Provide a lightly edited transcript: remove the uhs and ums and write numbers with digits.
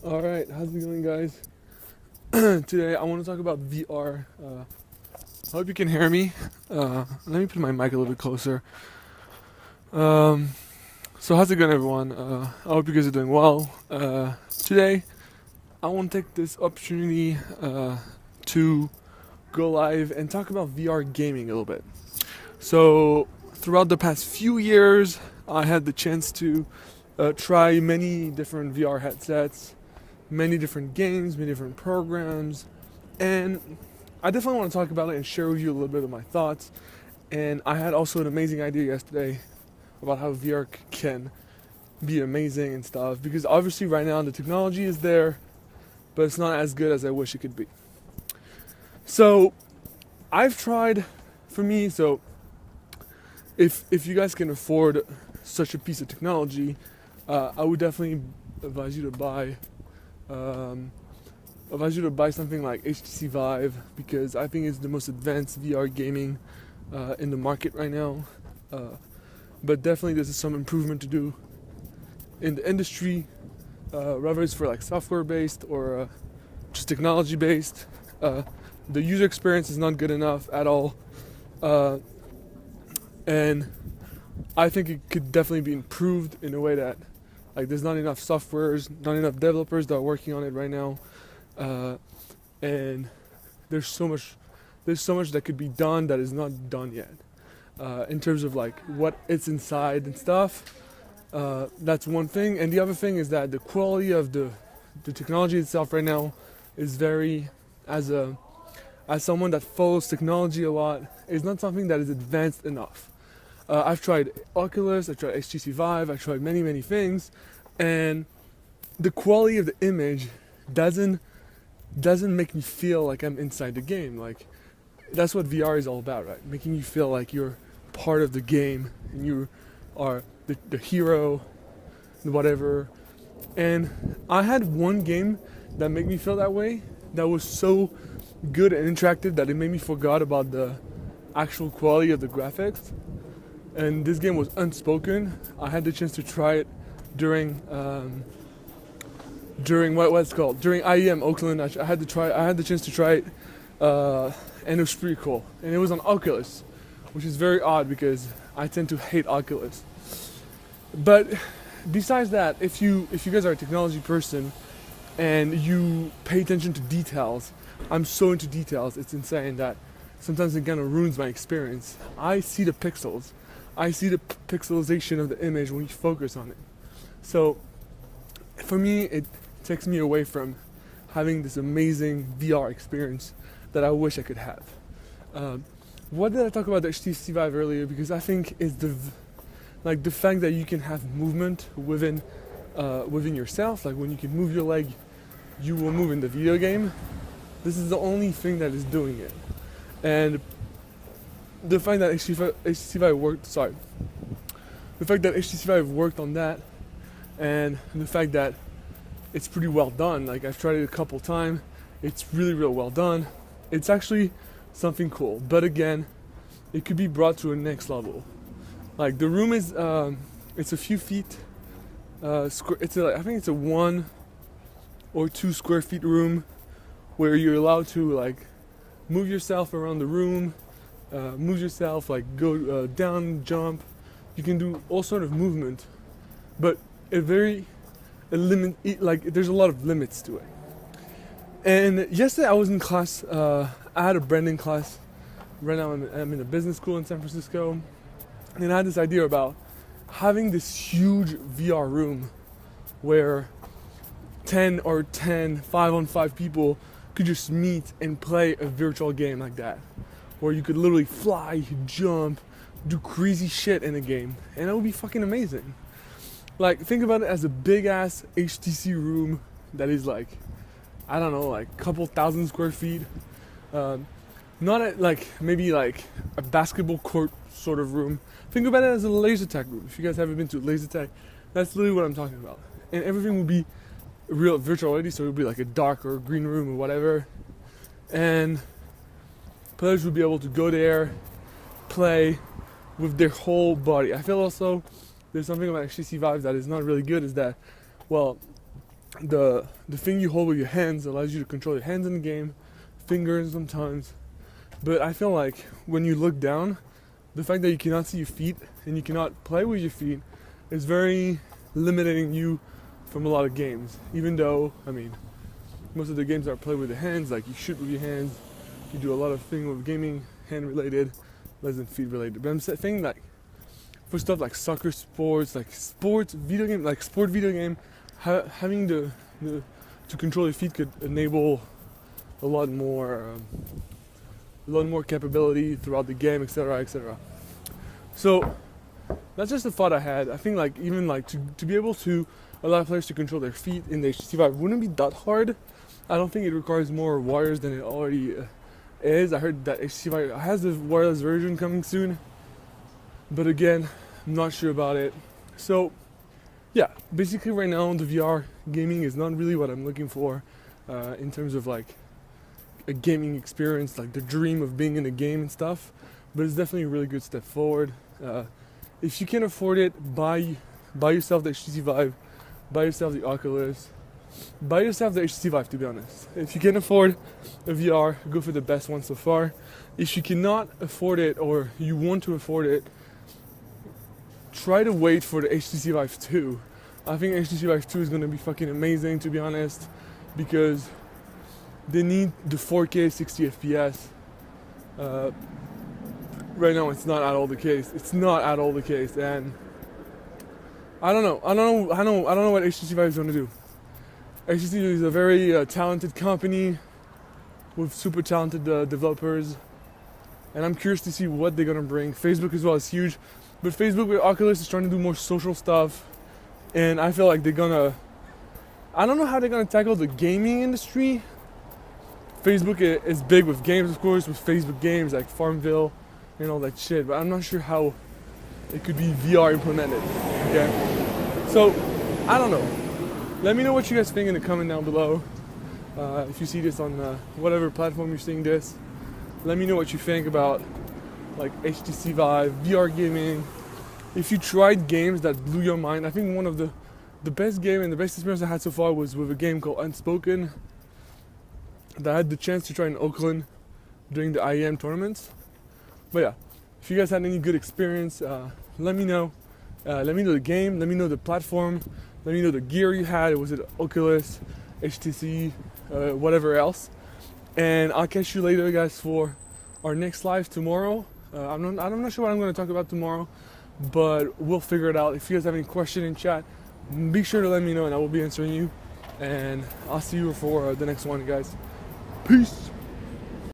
Alright, how's it going, guys? Today I want to talk about VR. I hope you can hear me. Let me put my mic a little bit closer. Um, so, how's it going, everyone? I hope you guys are doing well. Today, I want to take this opportunity to go live and talk about VR gaming a little bit. So, throughout the past few years, I had the chance to try many different VR headsets, many different games, many different programs, and I definitely want to talk about it and share with you a little bit of my thoughts. And I had also an amazing idea yesterday about how VR can be amazing and stuff, because obviously right now the technology is there, but it's not as good as I wish it could be. So I've tried, for me, so if you guys can afford such a piece of technology, I would definitely advise you to buy something like HTC Vive, because I think it's the most advanced VR gaming in the market right now. But definitely there's some improvement to do in the industry, whether it's for like software based or just technology based. The user experience is not good enough at all, and I think it could definitely be improved in a way that, like, there's not enough softwares, not enough developers that are working on it right now, and there's so much that could be done that is not done yet, in terms of like what it's inside and stuff. That's one thing, and the other thing is that the quality of the technology itself right now is very, as someone that follows technology a lot, is not something that is advanced enough. I've tried Oculus, I've tried HTC Vive, I've tried many things, and the quality of the image doesn't make me feel like I'm inside the game. Like, that's what VR is all about, right? Making you feel like you're part of the game and you are the hero, whatever. And I had one game that made me feel that way, that was so good and interactive that it made me forgot about the actual quality of the graphics. And this game was Unspoken. I had the chance to try it during what's called during IEM Oakland. I had the chance to try it, and it was pretty cool. And it was on Oculus, which is very odd because I tend to hate Oculus. But besides that, if you guys are a technology person and you pay attention to details, I'm so into details. It's insane that sometimes it kind of ruins my experience. I see the pixels. I see the pixelization of the image when you focus on it. So for me, it takes me away from having this amazing VR experience that I wish I could have. What did I talk about the HTC Vive earlier? Because I think it's the fact that you can have movement within yourself. Like, when you can move your leg, you will move in the video game. This is the only thing that is doing it. And the fact that HTC Vive worked on that, and the fact that it's pretty well done. Like, I've tried it a couple times. It's really real well done. It's actually something cool. But again, it could be brought to a next level. Like, the room is it's a few feet square. I think it's a 1 or 2 square feet room where you're allowed to, like, move yourself around the room, move yourself, like, go down, jump. You can do all sort of movement, but there's a lot of limits to it. And yesterday I was in class. I had a branding class. Right now I'm in a business school in San Francisco, and I had this idea about having this huge VR room where 5 on 5 people could just meet and play a virtual game like that, where you could literally fly, jump, do crazy shit in a game, and that would be fucking amazing. Like, think about it as a big ass HTC room that is, like, I don't know, like a couple thousand square feet. Not like maybe like a basketball court sort of room. Think about it as a laser tag room. If you guys haven't been to laser tag, that's literally what I'm talking about. And everything will be real virtual already, so it will be like a dark or a green room or whatever. And players will be able to go there, play with their whole body. I feel also there's something about HTC Vive that is not really good, is that, well, the thing you hold with your hands allows you to control your hands in the game, fingers sometimes. But I feel like when you look down, the fact that you cannot see your feet and you cannot play with your feet is very limiting you from a lot of games. Even though, I mean, most of the games are played with the hands, like you shoot with your hands, you do a lot of things with gaming, hand related, less than feet related. But I'm saying like for stuff like soccer sports, like sports video game, like sport video game, having to control your feet could enable a lot more capability throughout the game, etc., etc. So that's just a thought I had. I think like even like to be able to allow players to control their feet in the HTC Vive wouldn't be that hard. I don't think it requires more wires than it already is. I heard that HTC Vive has a wireless version coming soon, but again, I'm not sure about it. So yeah, basically right now the VR gaming is not really what I'm looking for in terms of like a gaming experience, like the dream of being in a game and stuff, but it's definitely a really good step forward. If you can afford it, buy yourself the HTC Vive, buy yourself the Oculus, buy yourself the HTC Vive, to be honest. If you can afford a VR, go for the best one so far. If you cannot afford it or you want to afford it, try to wait for the HTC Vive 2. I think HTC Vive 2 is going to be fucking amazing, to be honest, because they need the 4K 60 FPS. Right now it's not at all the case. It's not at all the case, and I don't know what HTC Vive is going to do. HTC is a very talented company with super talented developers, and I'm curious to see what they're going to bring. Facebook as well is huge, but Facebook with Oculus is trying to do more social stuff, and I feel like they're gonna, I don't know how they're gonna tackle the gaming industry. Facebook is big with games, of course, with Facebook games like Farmville and all that shit, but I'm not sure how it could be VR implemented, okay? So, I don't know. Let me know what you guys think in the comment down below. If you see this on whatever platform you're seeing this, let me know what you think about like HTC Vive, VR gaming. If you tried games that blew your mind, I think one of the best game and the best experience I had so far was with a game called Unspoken that I had the chance to try in Oakland during the IEM tournaments. But yeah, if you guys had any good experience, let me know. Let me know the game, let me know the platform, let me know the gear you had. Was it Oculus, HTC, whatever else. And I'll catch you later, guys, for our next live tomorrow. I'm not sure what I'm going to talk about tomorrow, but we'll figure it out. If you guys have any question in chat, be sure to let me know and I will be answering you. And I'll see you for the next one, guys. Peace.